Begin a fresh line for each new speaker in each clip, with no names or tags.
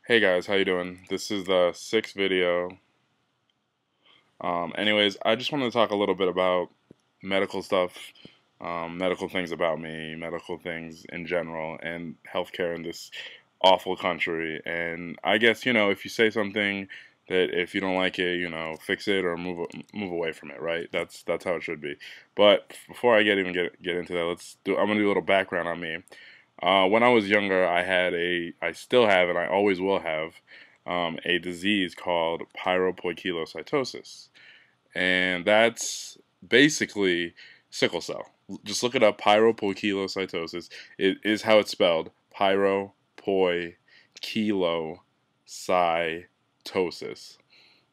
Hey guys, how you doing? This is the sixth video. Anyways, I just wanted to talk a little bit about medical stuff, medical things about me, medical things in general, and healthcare in this awful country. And I guess, if you say something that if you don't like it, fix it or move away from it, right? That's how it should be. But before I get into that, I'm gonna do a little background on me. When I was younger, I still have, and I always will have, a disease called pyropoikilocytosis, and that's basically sickle cell. Just look it up, pyropoikilocytosis. It is how it's spelled, pyropoikilocytosis.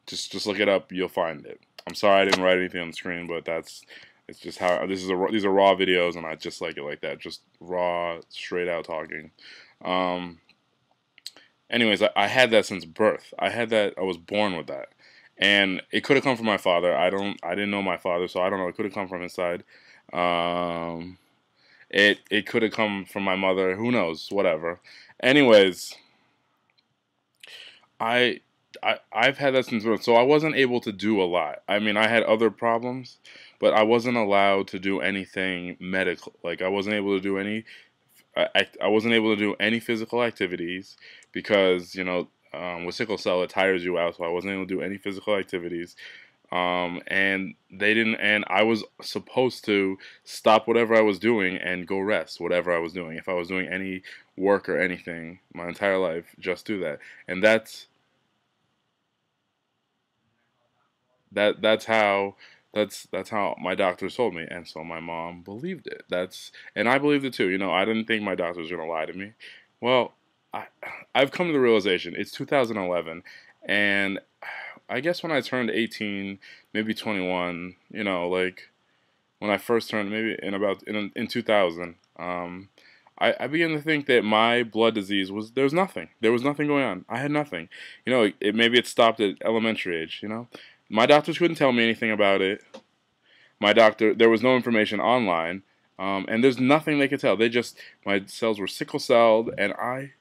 Just look it up, you'll find it. I'm sorry I didn't write anything on the screen, but it's just how these are raw videos, and I just like it like that, just raw, straight out talking. Um, Anyways, I had that since birth. I was born with that, and it could have come from my father. I didn't know my father, so I don't know. It could have come from his side. Um, it could have come from my mother. Who knows? Whatever. Anyways, I I've had that since birth, so I wasn't able to do a lot. I mean, I had other problems, but I wasn't allowed to do anything medical. Like I wasn't able to do any. I wasn't able to do any physical activities because with sickle cell it tires you out, so I wasn't able to do any physical activities. And they didn't, and I was supposed to stop whatever I was doing and go rest whatever I was doing. If I was doing any work or anything my entire life, just do that. And that's how my doctors told me, and so my mom believed it. And I believed it too. I didn't think my doctors were gonna lie to me. Well, I I've come to the realization it's 2011, and I guess when I turned 18, maybe 21, like when I first turned, maybe in 2000, I began to think that my blood disease there was nothing going on. I had nothing. Maybe it stopped at elementary age. My doctors couldn't tell me anything about it. There was no information online, and there's nothing they could tell. My cells were sickle celled, and I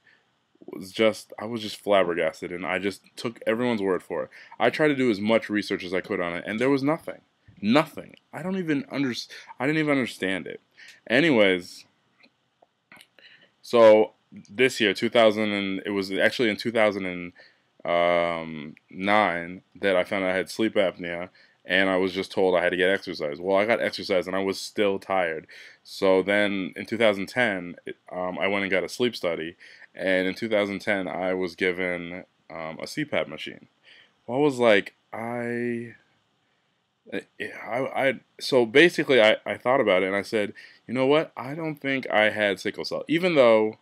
was just flabbergasted, and I just took everyone's word for it. I tried to do as much research as I could on it, and there was nothing. I didn't even understand it. Anyways, so this year, 2000, and it was actually in 2009 that I found out I had sleep apnea, and I was just told I had to get exercise. Well, I got exercise, and I was still tired. So then in 2010, I went and got a sleep study, and in 2010, I was given a CPAP machine. Well, I was like, so basically, I thought about it, and I said, you know what? I don't think I had sickle cell, even though.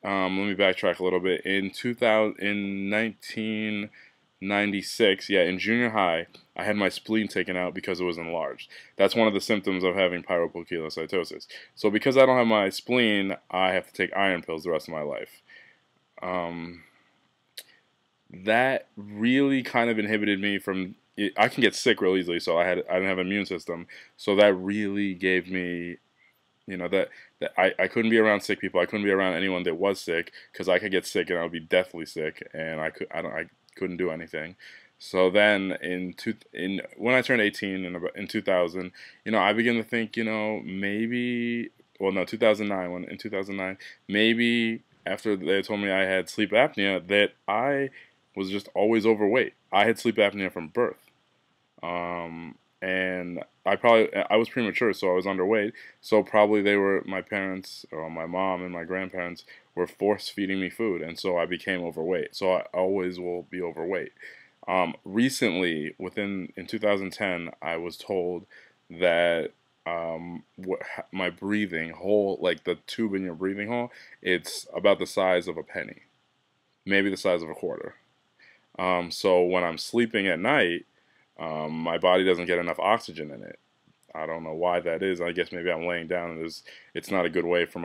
Let me backtrack a little bit. In 1996, yeah, in junior high, I had my spleen taken out because it was enlarged. That's one of the symptoms of having pyropoikilocytosis. So because I don't have my spleen, I have to take iron pills the rest of my life. That really kind of inhibited me from. I can get sick real easily, so I didn't have an immune system. So that really gave me that I couldn't be around sick people. I couldn't be around anyone that was sick because I could get sick and I would be deathly sick, and I couldn't do anything. So then when I turned 18 in 2000, I began to think, maybe, well, no, 2009, in 2009, maybe after they told me I had sleep apnea, that I was just always overweight. I had sleep apnea from birth. And I was premature, so I was underweight. So probably my parents, or my mom and my grandparents were force feeding me food, and so I became overweight. So I always will be overweight. Recently, in 2010, I was told that my breathing hole, like the tube in your breathing hole, it's about the size of a penny, maybe the size of a quarter. So when I'm sleeping at night, my body doesn't get enough oxygen in it. I don't know why that is. I guess maybe I'm laying down and it's not a good way for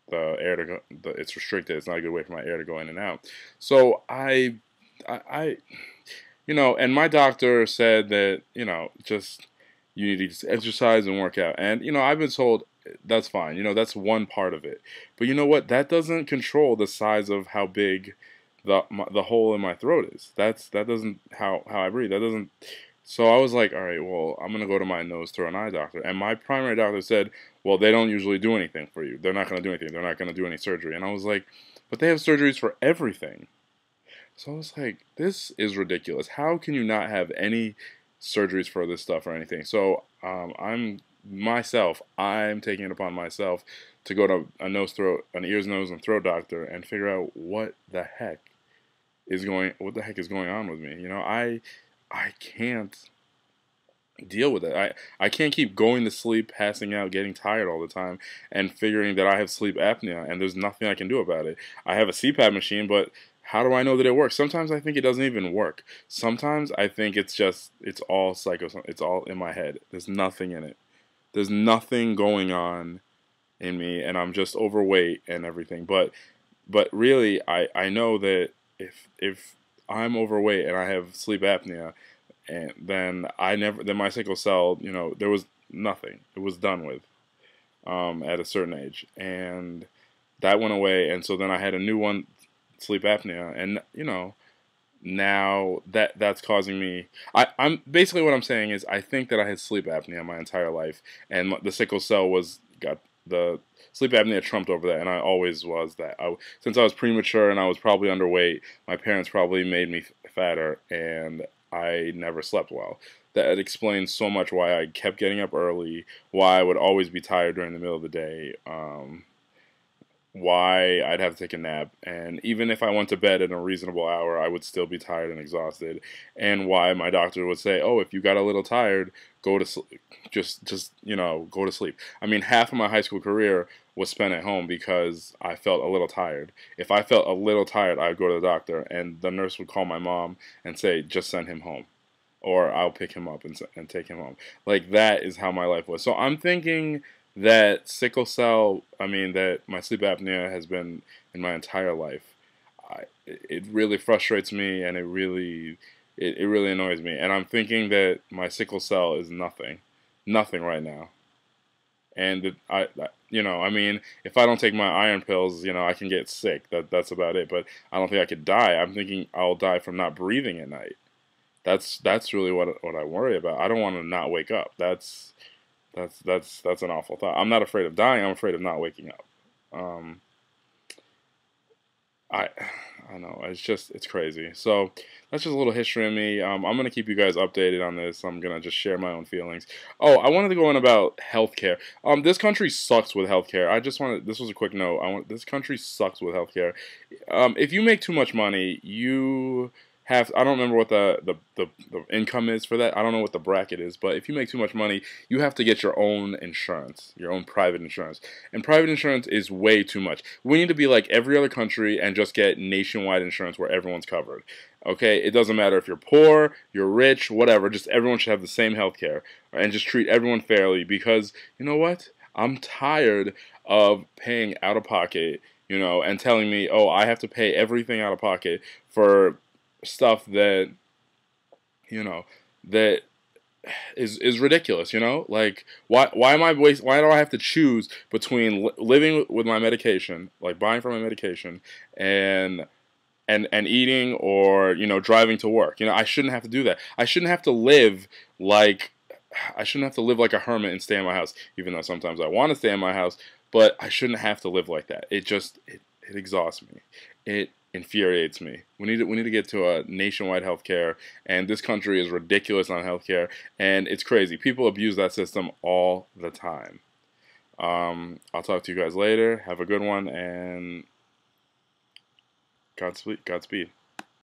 the air to go. It's restricted. It's not a good way for my air to go in and out. So I and my doctor said that just you need to exercise and work out. And I've been told that's fine. That's one part of it. But you know what? That doesn't control the size of how big the hole in my throat is. That doesn't how I breathe. That doesn't. So I was like, all right, well, I'm gonna go to my nose, throat, and eye doctor. And my primary doctor said, well, they don't usually do anything for you. They're not gonna do anything. They're not gonna do any surgery. And I was like, but they have surgeries for everything. So I was like, this is ridiculous. How can you not have any surgeries for this stuff or anything? So I'm taking it upon myself to go to an ears, nose, and throat doctor and figure out what the heck is going on with me. I can't deal with it. I can't keep going to sleep, passing out, getting tired all the time, and figuring that I have sleep apnea, and there's nothing I can do about it. I have a CPAP machine, but how do I know that it works? Sometimes I think it doesn't even work. Sometimes I think it's all it's all in my head. There's nothing in it. There's nothing going on in me, and I'm just overweight and everything. But really, I know that if I'm overweight and I have sleep apnea, and then my sickle cell, there was nothing. It was done with at a certain age, and that went away. And so then I had a new one, sleep apnea, and now that's causing me. I'm basically, what I'm saying is, I think that I had sleep apnea my entire life, and the sickle cell got the sleep apnea trumped over that, and I always was that. Since I was premature and I was probably underweight, my parents probably made me fatter, and I never slept well. That explains so much why I kept getting up early, why I would always be tired during the middle of the day, why I'd have to take a nap, and even if I went to bed at a reasonable hour, I would still be tired and exhausted, and why my doctor would say, oh, if you got a little tired, go to sleep. Just go to sleep. I mean, half of my high school career was spent at home because I felt a little tired. If I felt a little tired, I'd go to the doctor, and the nurse would call my mom and say, just send him home, or I'll pick him up and take him home. Like, that is how my life was. So I'm thinking that that my sleep apnea has been in my entire life. It really frustrates me, and it really annoys me. And I'm thinking that my sickle cell is nothing right now. And if I don't take my iron pills, I can get sick. That's about it. But I don't think I could die. I'm thinking I'll die from not breathing at night. That's really what I worry about. I don't want to not wake up. That's an awful thought. I'm not afraid of dying. I'm afraid of not waking up. Um, I I know, it's crazy. So that's just a little history of me. I'm gonna keep you guys updated on this. I'm gonna just share my own feelings. Oh, I wanted to go on about healthcare. This country sucks with healthcare. This was a quick note. This country sucks with healthcare. If you make too much money, I don't remember what the income is for that. I don't know what the bracket is, but if you make too much money, you have to get your own insurance, your own private insurance. And private insurance is way too much. We need to be like every other country and just get nationwide insurance where everyone's covered. Okay, it doesn't matter if you're poor, you're rich, whatever, just everyone should have the same health care, and just treat everyone fairly, because you know what? I'm tired of paying out of pocket, and telling me, oh, I have to pay everything out of pocket for stuff that that is ridiculous. Like, why am I why do I have to choose between living with my medication, like buying for my medication, and eating, or driving to work? I shouldn't have to do that. I shouldn't have to live like a hermit and stay in my house, even though sometimes I want to stay in my house, but I shouldn't have to live like that. It exhausts me. It infuriates me. We need to get to a nationwide healthcare, and this country is ridiculous on healthcare, and it's crazy. People abuse that system all the time. I'll talk to you guys later. Have a good one, and Godspeed.